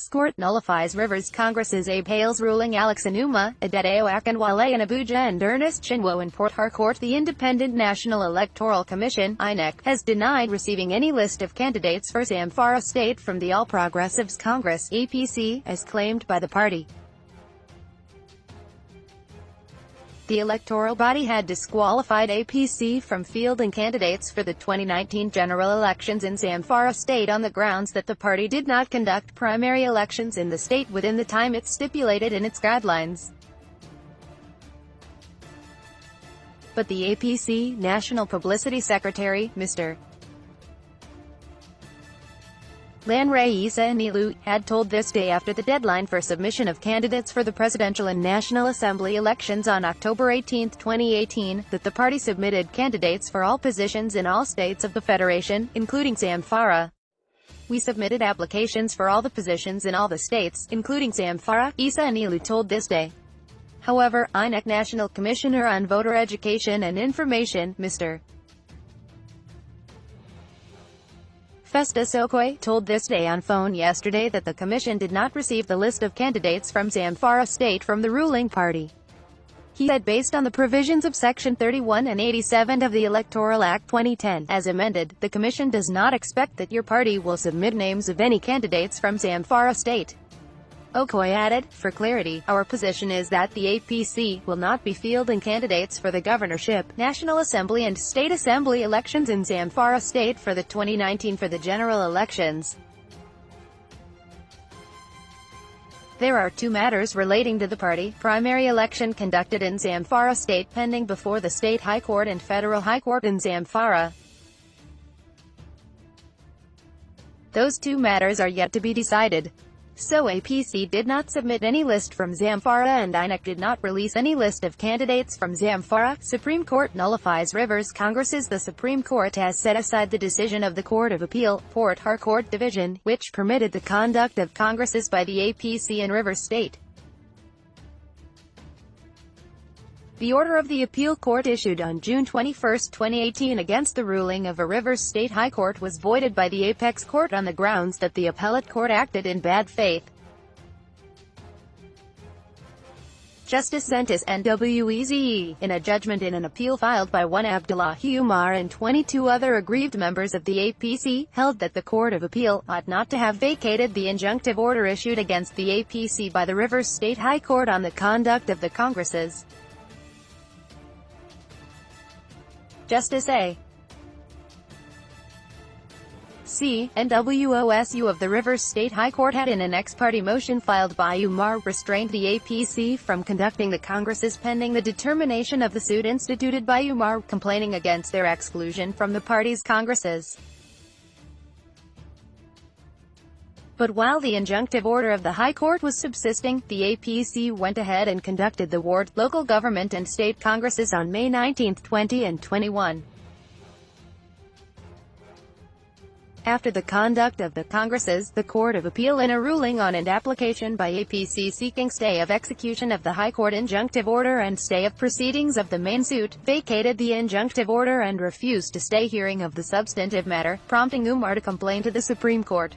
Apex Court nullifies Rivers Congress's Appeals ruling. Alex Anuma, Adedayo Akinwale in Abuja and Ernest Chinwo in Port Harcourt. The Independent National Electoral Commission (INEC) has denied receiving any list of candidates for Zamfara State from the All Progressives Congress (APC), as claimed by the party. The electoral body had disqualified APC from fielding candidates for the 2019 general elections in Zamfara State on the grounds that the party did not conduct primary elections in the state within the time it stipulated in its guidelines. But the APC National Publicity Secretary, Mr. Lanre Issa Anilu, had told This Day after the deadline for submission of candidates for the presidential and National Assembly elections on October 18, 2018, that the party submitted candidates for all positions in all states of the Federation, including Zamfara. "We submitted applications for all the positions in all the states, including Zamfara," Issa Anilu told This Day. However, INEC National Commissioner on Voter Education and Information, Mr. Festus Okoye, told This Day on phone yesterday that the commission did not receive the list of candidates from Zamfara State from the ruling party. He said based on the provisions of Section 31 and 87 of the Electoral Act 2010, as amended, the commission does not expect that your party will submit names of any candidates from Zamfara State. Okoye added, "For clarity, our position is that the APC will not be fielding candidates for the governorship, National Assembly and State Assembly elections in Zamfara State for the 2019 for the general elections. There are two matters relating to the party: primary election conducted in Zamfara State pending before the State High Court and Federal High Court in Zamfara. Those two matters are yet to be decided." So APC did not submit any list from Zamfara and INEC did not release any list of candidates from Zamfara. Supreme Court nullifies Rivers Congresses. The Supreme Court has set aside the decision of the Court of Appeal, Port Harcourt Division, which permitted the conduct of congresses by the APC in Rivers State. The order of the appeal court issued on June 21, 2018 against the ruling of a Rivers State High Court was voided by the Apex Court on the grounds that the appellate court acted in bad faith. Justice Sentis Nweze, in a judgment in an appeal filed by one Abdullahi Umar and 22 other aggrieved members of the APC, held that the Court of Appeal ought not to have vacated the injunctive order issued against the APC by the Rivers State High Court on the conduct of the congresses. Justice A. C. Nwosu of the Rivers State High Court had in an ex parte motion filed by Umar restrained the APC from conducting the congresses pending the determination of the suit instituted by Umar, complaining against their exclusion from the party's congresses. But while the injunctive order of the High Court was subsisting, the APC went ahead and conducted the ward, local government and state congresses on May 19, 20 and 21. After the conduct of the congresses, the Court of Appeal, in a ruling on an application by APC seeking stay of execution of the High Court injunctive order and stay of proceedings of the main suit, vacated the injunctive order and refused to stay hearing of the substantive matter, prompting Umar to complain to the Supreme Court.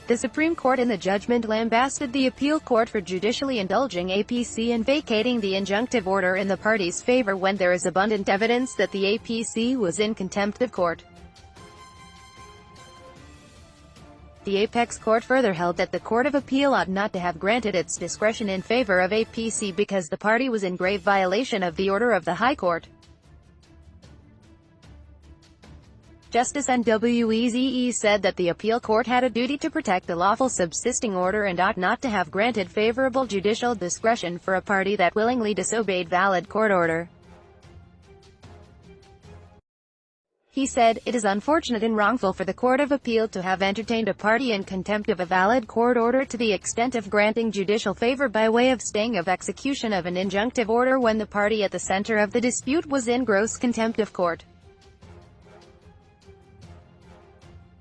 The Supreme Court in the judgment lambasted the appeal court for judicially indulging APC and vacating the injunctive order in the party's favor when there is abundant evidence that the APC was in contempt of court. The Apex Court further held that the Court of Appeal ought not to have granted its discretion in favor of APC because the party was in grave violation of the order of the High Court. Justice Nweze said that the appeal court had a duty to protect the lawful subsisting order and ought not to have granted favorable judicial discretion for a party that willingly disobeyed valid court order. He said, "It is unfortunate and wrongful for the Court of Appeal to have entertained a party in contempt of a valid court order to the extent of granting judicial favor by way of staying of execution of an injunctive order when the party at the center of the dispute was in gross contempt of court.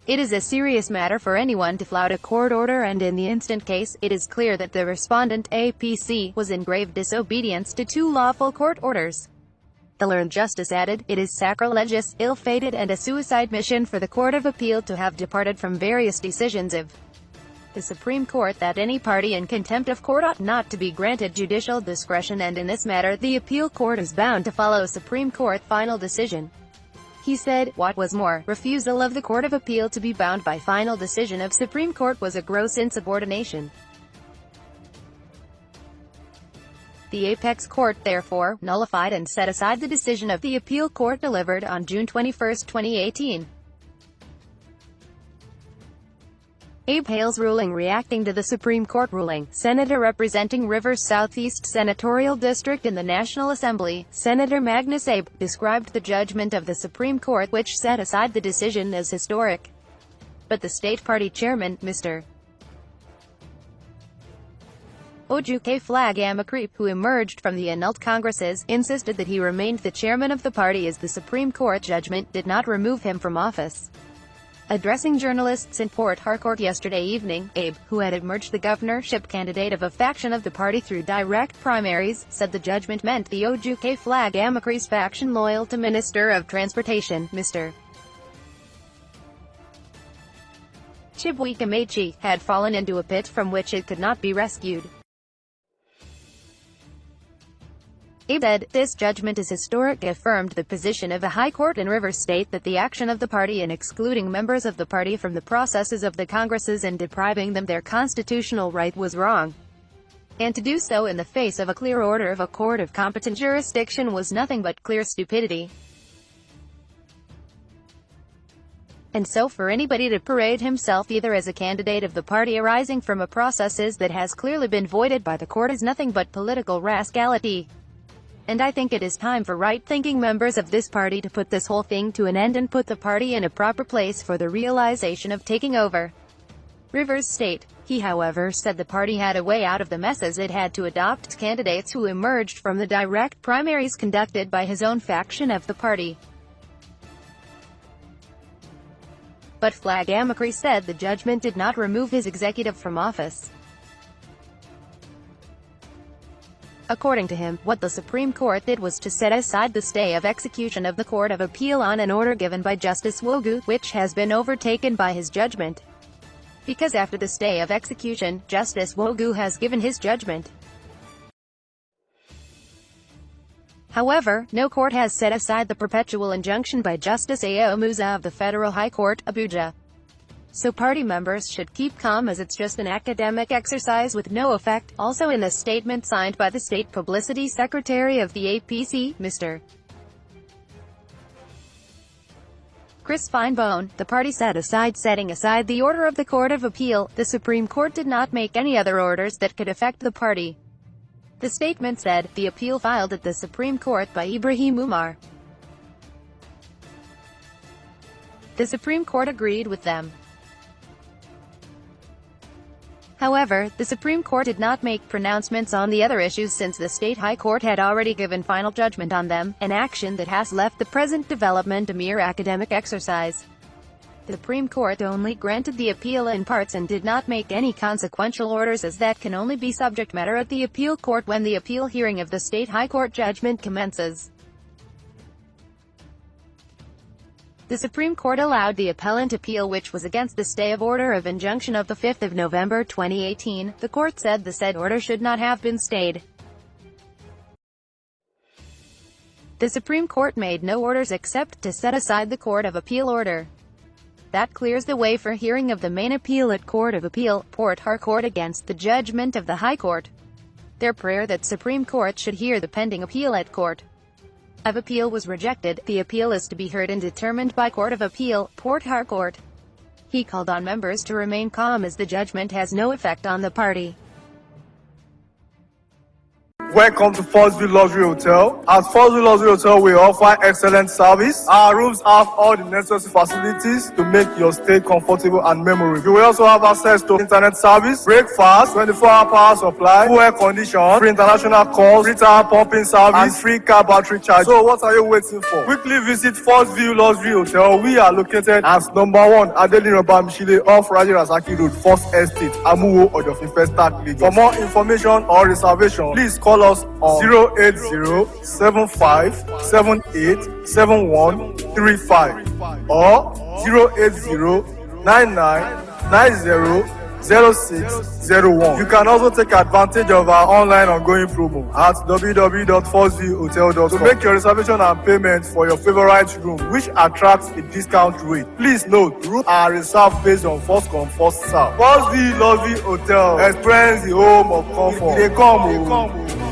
It is a serious matter for anyone to flout a court order, and in the instant case, it is clear that the respondent, APC, was in grave disobedience to two lawful court orders." The learned justice added, "It is sacrilegious, ill-fated and a suicide mission for the Court of Appeal to have departed from various decisions of the Supreme Court that any party in contempt of court ought not to be granted judicial discretion, and in this matter the appeal court is bound to follow Supreme Court final decision." He said, "What was more, refusal of the Court of Appeal to be bound by final decision of Supreme Court was a gross insubordination. The Apex Court, therefore, nullified and set aside the decision of the appeal court delivered on June 21, 2018. Abe Hale's ruling. Reacting to the Supreme Court ruling, Senator representing Rivers Southeast Senatorial District in the National Assembly, Senator Magnus Abe, described the judgment of the Supreme Court, which set aside the decision, as historic. But the state party chairman, Mr. Ojukwu Flag Amakreep, who emerged from the annulled Congresses, insisted that he remained the chairman of the party as the Supreme Court judgment did not remove him from office. Addressing journalists in Port Harcourt yesterday evening, Abe, who had emerged the governorship candidate of a faction of the party through direct primaries, said the judgment meant the Ojukwu Flag Amakreep's faction, loyal to Minister of Transportation, Mr. Chibuike Amechi, had fallen into a pit from which it could not be rescued. Abe said, "This judgment is historic," affirmed the position of the High Court in Rivers State that the action of the party in excluding members of the party from the processes of the Congresses and depriving them their constitutional right was wrong, and to do so in the face of a clear order of a court of competent jurisdiction was nothing but clear stupidity. And so for anybody to parade himself either as a candidate of the party arising from a processes that has clearly been voided by the court is nothing but political rascality. And I think it is time for right-thinking members of this party to put this whole thing to an end and put the party in a proper place for the realization of taking over Rivers State." He, however, said the party had a way out of the mess as it had to adopt candidates who emerged from the direct primaries conducted by his own faction of the party. But Flag Amakreep said the judgment did not remove his executive from office. According to him, what the Supreme Court did was to set aside the stay of execution of the Court of Appeal on an order given by Justice Wogu, which has been overtaken by his judgment. Because after the stay of execution, Justice Wogu has given his judgment. However, no court has set aside the perpetual injunction by Justice Ayo Musa of the Federal High Court, Abuja. So party members should keep calm as it's just an academic exercise with no effect. Also in a statement signed by the State Publicity Secretary of the APC, Mr. Chris Finebone, the party set aside setting aside the order of the Court of Appeal. The Supreme Court did not make any other orders that could affect the party. The statement said, the appeal filed at the Supreme Court by Ibrahim Umar. The Supreme Court agreed with them. However, the Supreme Court did not make pronouncements on the other issues since the State High Court had already given final judgment on them, an action that has left the present development a mere academic exercise. The Supreme Court only granted the appeal in parts and did not make any consequential orders, as that can only be subject matter at the appeal court when the appeal hearing of the State High Court judgment commences. The Supreme Court allowed the appellant appeal, which was against the stay of order of injunction of the 5th of November 2018. The court said the said order should not have been stayed. The Supreme Court made no orders except to set aside the Court of Appeal order. That clears the way for hearing of the main appeal at Court of Appeal, Port Harcourt, against the judgment of the High Court. Their prayer that Supreme Court should hear the pending appeal at Court of Appeal was rejected. The appeal is to be heard and determined by Court of Appeal, Port Harcourt. He called on members to remain calm as the judgment has no effect on the party. Welcome to Forstview Luxury Hotel. At Forstview Luxury Hotel, we offer excellent service. Our rooms have all the necessary facilities to make your stay comfortable and memorable. You will also have access to internet service, breakfast, 24-hour power supply, full air condition, free international calls, free tire pumping service, and free car battery charge. So what are you waiting for? Quickly visit Forstview Luxury Hotel. We are located at number 1 Adelino Bamishile off Raji Rasaki Road, First Estate, Amuwo, Odofin First Start, Lagos. For more information or reservation, please call call us on 08075787135 or 08099900601. You can also take advantage of our online ongoing promo at www.4zhotel.com to make your reservation and payment for your favorite room, which attracts a discount rate. Please note, rooms are reserved based on first come, first serve. 4Z Hotel, experience the home of comfort. They come.